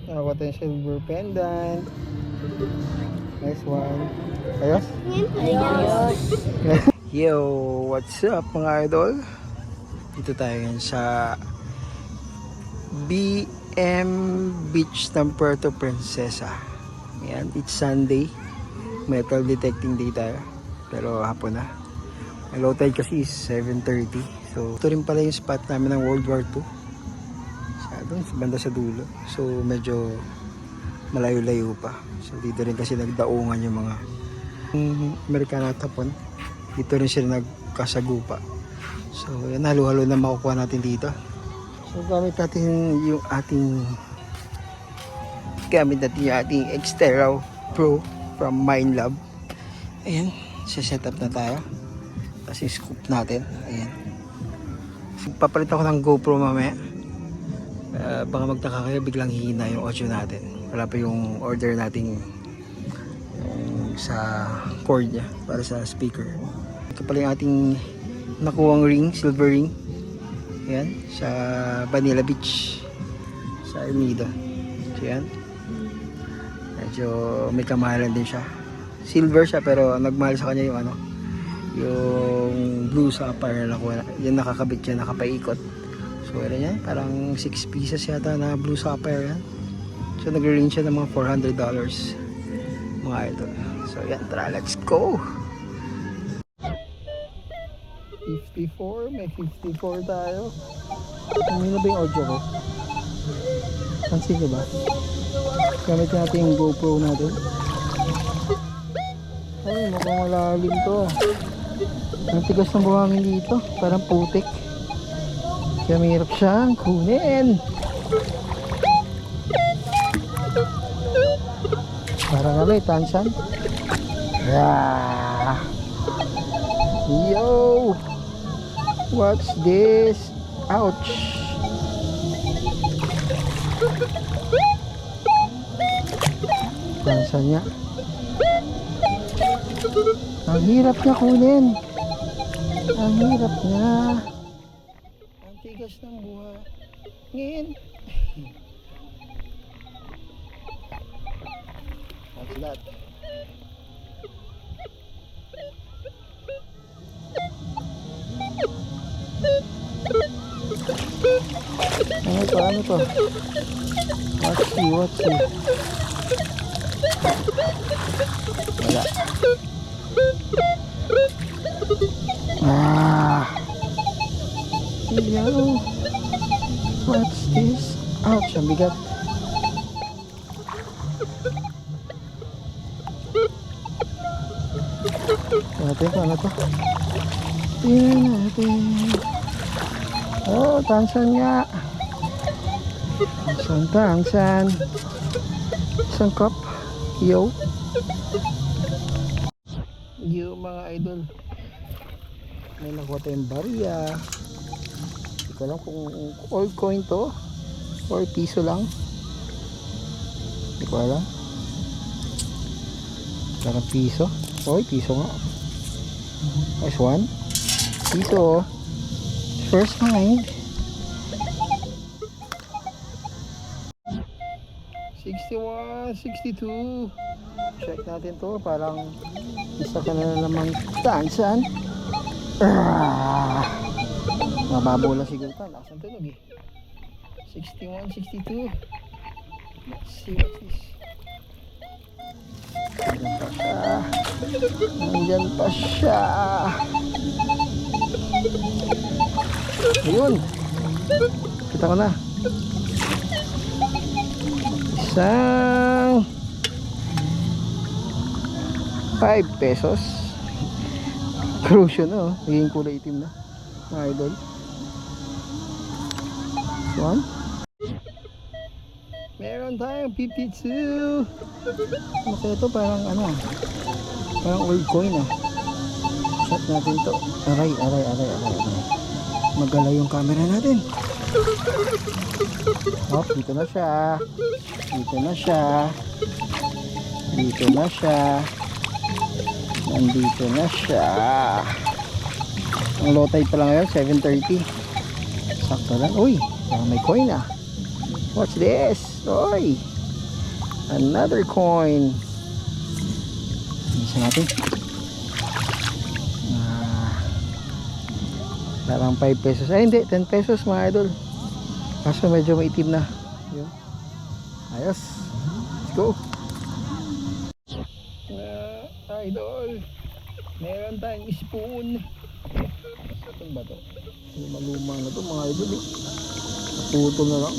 Nakakuha tayo silver pendant. Nice one. Ayos? Ayos. Yo, what's up mga idol? Dito tayo ngayon sa BM Beach ng Puerto Princesa. Ayan, it's Sunday. Metal detecting day tayo. Pero hapon na. Ang low tide kasi is 7:30. So, ito rin pala yung spot namin ng World War II. Doon, banda sa dulo. So, medyo malayo-layo pa. So, dito rin kasi nagdaungan yung mga Amerikano at Hapon. Dito rin sila nagkasagupa. So, yan, halo-halo na makukuha natin dito. So, gamit natin yung ating Xterra Pro from Minelab. Ayan, set up na tayo. Tapos scoop natin. Ayan. So, papalit ako ng GoPro mamaya. Baka magtaka kayo, biglang hihina yung audio natin. Wala pa yung order nating sa cord niya para sa speaker. Ito pala yung ating nakuwang ring, silver ring. Ayan, sa Vanilla Beach sa Ermida. So yan, medyo may kamahalan din siya. Silver siya pero nagmahal sa kanya yung yung blue sapphire na nakuha. Yan nakakabit siya, nakapaikot. So ano yan, parang 6 pieces yata na blue sapphire yan. So nag-range siya ng mga $400 mga idol. So yan, tara, let's go. 54, may 54 tayo. Ano ba yung audio ko? Pansin ko ba? Gamit natin yung GoPro natin. Ay, mukhang malalim to. Ang tigas ng buhangin dito, parang putik. Kaya mahirap siyang kunin. Parang tansan. Yeah. Yo, what's this? Ouch. Tansan niya. Ang hirap niya kunin. Ang hirap niya. Tigas ng buhangin. What's that? Ano to? Let's see. Wala. Yo, what's this? Ouch, ang bigat. Natin kung ano to. Tingnan natin. Oh, tansan nga. Tansan. Isang cup. Yo. Yo mga idol. May nakuha tayong barya. Hindi ko alam kung old coin to or piso lang. Hindi ko alam. Parang piso. Oy, piso nga. Nice one. Piso. First find. 61, 62. Check natin to. Parang isa ka na namang tansan. Mababola siguro ito. Lakas ng tunog eh. 61, 62. Let's see what's this. Nandyan pa siya. Ayun. Kita ko na. Isang 5 pesos. Crucial na oh. Naging kulay itim na mga idol. One. Meron tayong 52. Ano kaya ito? Parang parang old coin ah. Shot natin to. Aray. Magala yung camera natin. Oh, dito na siya. Nandito na siya. Ang low tide pa lang ngayon, 7:30. Sakto lang. Uy, may coin ah. What's this? Oy, Another coin. Isa natin. Parang 5 pesos. Ay hindi, 10 pesos mga idol. Kaso medyo maitim na. Yun. Ayos. Let's go. Idol. Meron tayong spoon. Saan ba to? Lumang na to mga idol. Naputol na lang.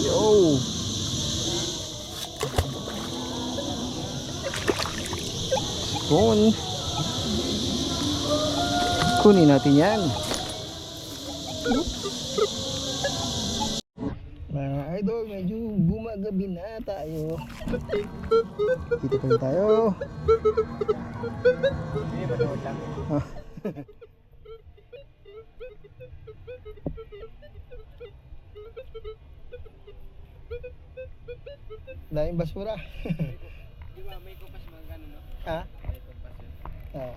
Yo! Spoon. Kunin natin yan. Mga idol, medyo gumagabi na tayo. Dito pa rin tayo. Ah. Daming basura. Di ba may kumpas mga gano'n, no? Ha? May kumpas yun. Ah.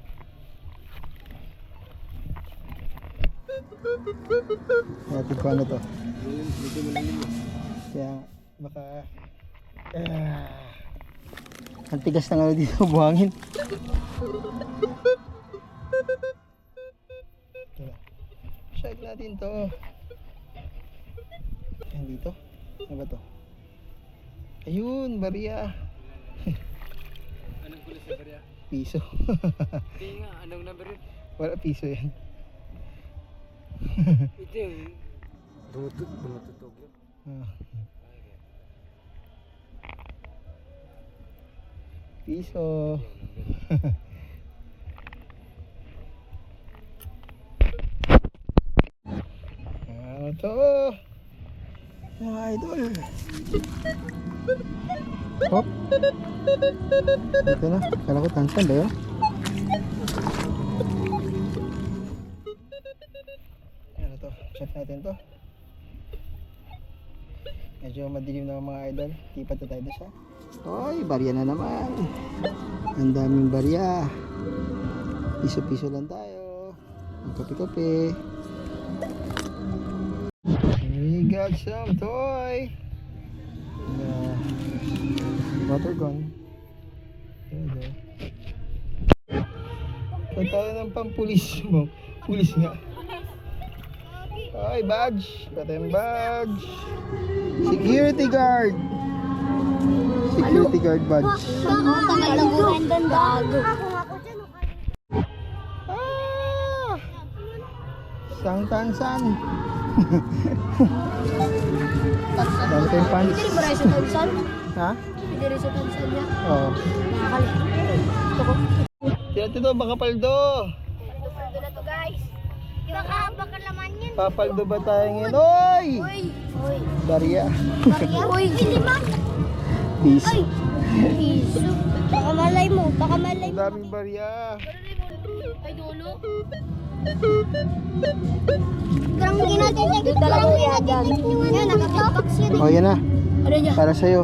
Natin ko ano to. Dito mo lang yun. Kaya baka ang tigas ng ano dito, buhangin. Check natin to. Ayan dito. Ano ba to? Ayun, barya. Anong kulis na barya? Piso. Hindi nga, anong number yun? Wala piso yan. Ito yung dumututog yun. Ah. Piso. Ano to? Mga idol. Hop. Ito na. Kala ko tansan ba yun? Ano to? Check natin to. Medyo madilim na mga idol. Tipat na tayo na siya. Oy, barya na naman. Ang daming barya. Piso-piso lang tayo. Ang kape-kape. We got some toy. Water gun. There you go. Pagtalo ng pampulis mo. Pulis nga. Ay, badge. Got yung badge. Security guard. Security guard badge. Tamad lang buran doon, gago. Ah! Sang tansan. Tansan pants. Hindi ba rin sa tansan? Ha? Hindi rin sa tansan niya. Oo. Nakakali. Gusto ko. Tito, baka paldo. Paldo na to, guys. Baka laman yan. Papaldo ba tayo ngayon? Oy! Uy! Uy! Barya. Uy! Hindi ma! Peace. Ay! Piso. Baka malay mo. Baka malay Ang mo. daming barya. Ay, dulo. Karang ginatitik. Karang ginatitik nyo. Yan, nakakapaks yun. O, yan na. Ano niya? Para sa'yo.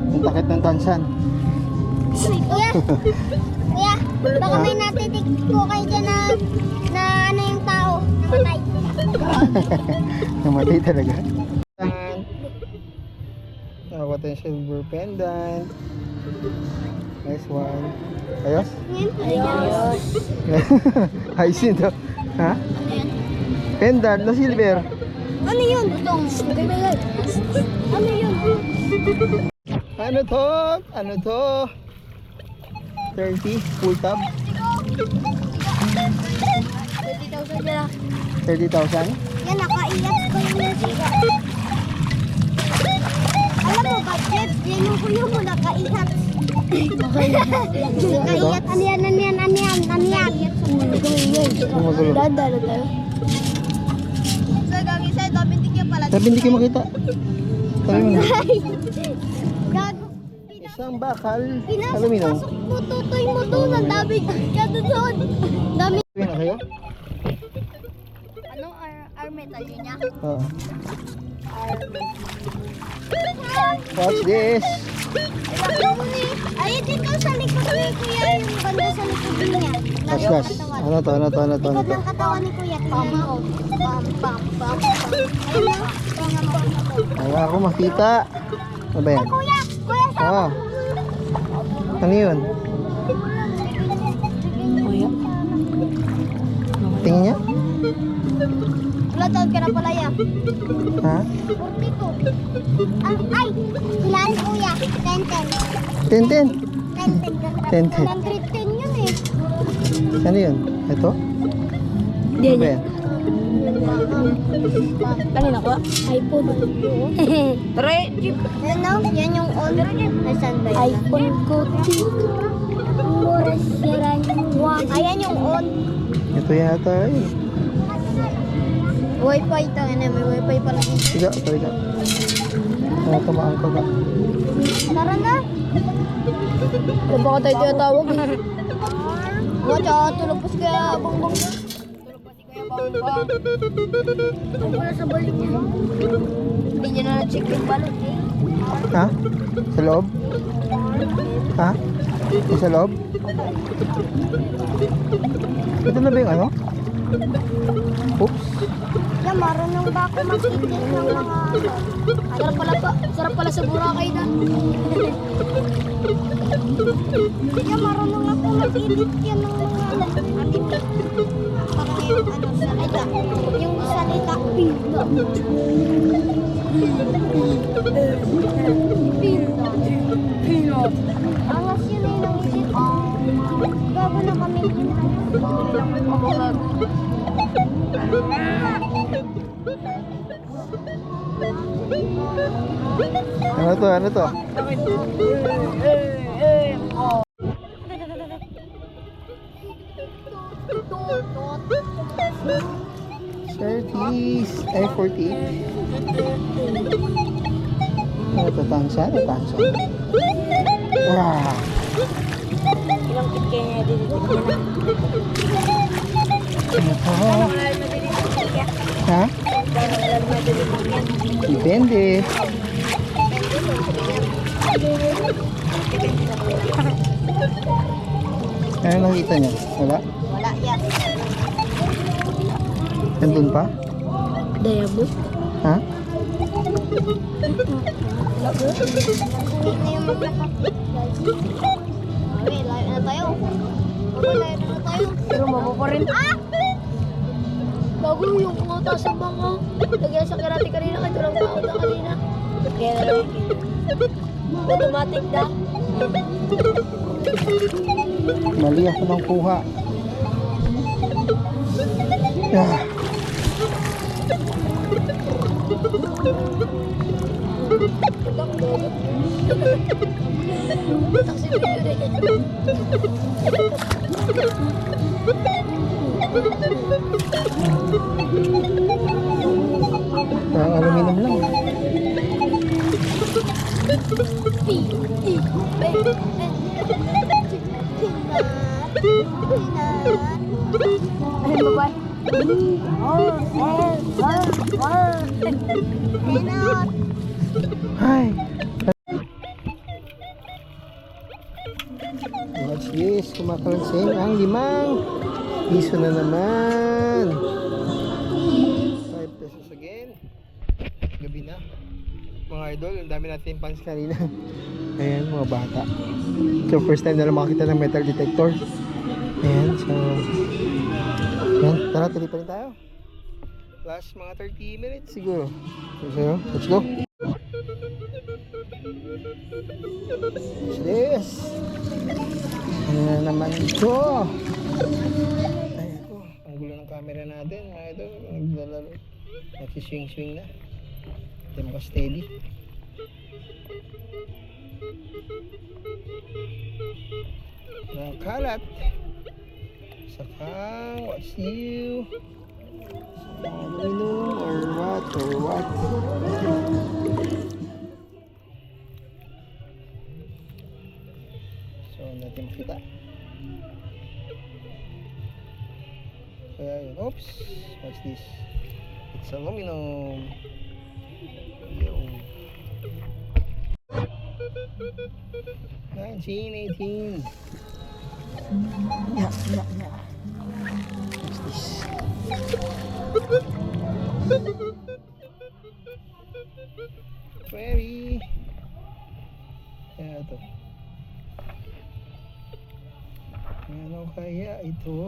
Ang takit ng tansan. Kuya! Kuya! Baka may natitik po kayo dyan na ano yung tao. Namatay. Namatay talaga. Nakakuha tayong silver pendant. Nice one. Ayos? Ayos. Ayos yun to. Ha? Pendant na silver. Ano yun? Bigay. Ano yun? Ano to? Ano to? 30 full tab. 30,000 nila. 30,000. Yan, nakaiyak ko yung musiga. Alam mo, budget. Yan yung kuya mo, nakaiyak. Nakaiyak. Ano yan? Magulo. Dada tayo. So, gagawin sa'yo, tapindik yan pala. Sabi hindi kayo makita. Sabi mo na. Gago. Isang bakal. Pinasok Aluminum. mo, tutoy mo doon. Ang dami ka doon. Dami. Sabi na kayo? Ano ar metal yun niya? Oo. Watch this. Ay, dito sa likod ni Kuya, yung banda sa likod niya. Watch this. Ano to? Ano to? Ano to? Ano Likod to? ng katawan ni Kuya. Pam, pam. Ayun na. Wala ako makita. Ano ba yan? Kuya, Kuya, sa Oh. Ano yun? Tingin niya? Wala taon ka na pala yan. Ha? 42. Ay! Ilan kuya? 10-10. 10-10. 10-10. 110 yun eh. Ano yun? Ito? Hindi Ano ba yan? Kanina ko? iPhone. Tara, Jeep. Yan no? Yan yung on. Nasaan ba yun? iPhone ko. Ayan yung on. Ito yata yun. Wi-Fi ito. May Wi-Fi pala dito. Tiga, tiga. Ano, tamaan ka ba? Tara na. Kung baka tayo tinatawag. Mga tsaka tulog pa si Kaya Bongbong. Tulog pa si Kaya Bongbong. Tulog pa sa balik niya. Hindi niya na na-check yung balot eh. Ha? Sa loob? Ha? Sa loob? Ito na ba yung ano? Oops. Yan, marunong ba ako mag-edit ng mga sarap pala sa Boracay na. Yan, marunong ako mag-edit yan ng mga salita. Yung salita. Angas yun eh, nang isip. Gago na kami. Ano to? Ano to? Surtees. Ay, 48. Ano to? Tansa? Ano tansa? Wow. Ilang kit kaya niya dito? Ha? Depende. Ano nakita niya? Wala? Wala yan. Nandun pa? Diamond? Ha? Sulit na yung maglakas. Okay, layo na tayo. Okay, layo na tayo. Pero mabo pa rin. Ah! Bago yung pumunta sa bangka. Lagyan sa karate kanina kasi walang pumunta kanina. Kaya na lang. Automatic na. Mali ako ng kuha. Ah. Taksi video na yan. Parang aluminum lang. Ano ba ba? Hi. Watch this. Kumakalansing ang 5 piso na naman. 5 pesos again. Gabi na. Mga idol, ang dami natin pants kanina. Ayan, mga bata. So, first time na lang makakita ng metal detector. Ayan, so... Ayan, tara, tuloy pa rin tayo. Last mga 30 minutes siguro. So, let's go. What's this? Ano na naman ito? Ay, ako. Ang gulo ng camera natin, mga idol. Naglalaro. Nagsiswing-swing na. Hindi mo ka-steady. Ng kalat. Sakang, what's new? Aluminum or what? So, natin makita. Kaya yun. Oops! What's this? It's aluminum. Yo. 1918. Yeah. What's this? Query. Kaya ito. Ano kaya ito?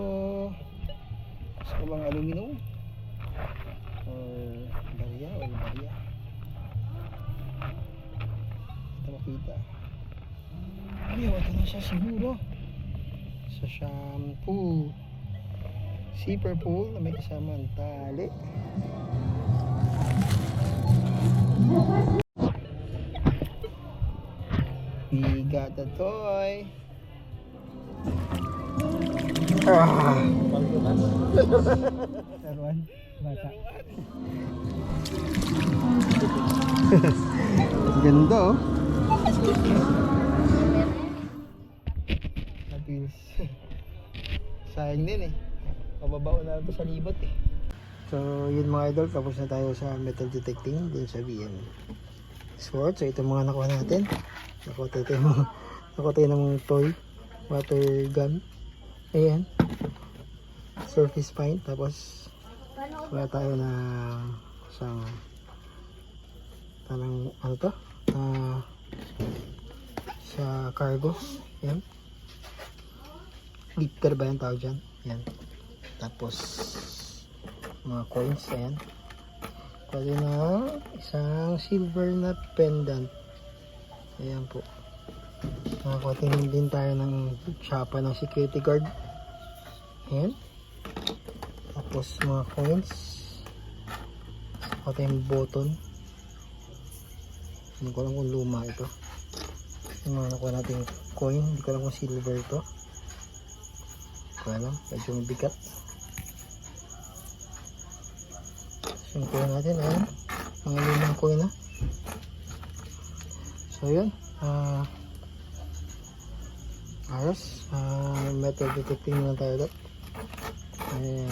Sa bang aluminum? Or barya? Ito makita. Ay, ito na siya siguro. Sa shampoo. Zipper pool na may kasamang tali. We got a toy. Taruan. Bata. Ganda oh. Napils. Sayang din eh. Mababao na ito sa libot eh. So yun mga idol, tapos na tayo sa metal detecting din sa VM Sports. So ito mga nakuha natin. Nakuha tayo ng toy water gun. Ayan. Surface paint. Tapos wala tayo na isang tanang ano to? Sa cargo. Ayan. Lifter ba yung tawag dyan? Ayan. Tapos mga coins. Ayan. Pwede na isang silver na pendant. Ayan po. Nakakuha din tayo ng tsapa ng security guard. Ayan. Tapos mga coins. Nakakuha tayong button. Hindi ko alam kung luma ito. Yung mga nakuha natin coin. Hindi ko alam kung silver ito. Hindi ko alam. Medyo mabigat. So yung coin natin. Ayan. Mga lumang coin na. So yun. Ayos. Metal detecting na tayo ulit. Ayan.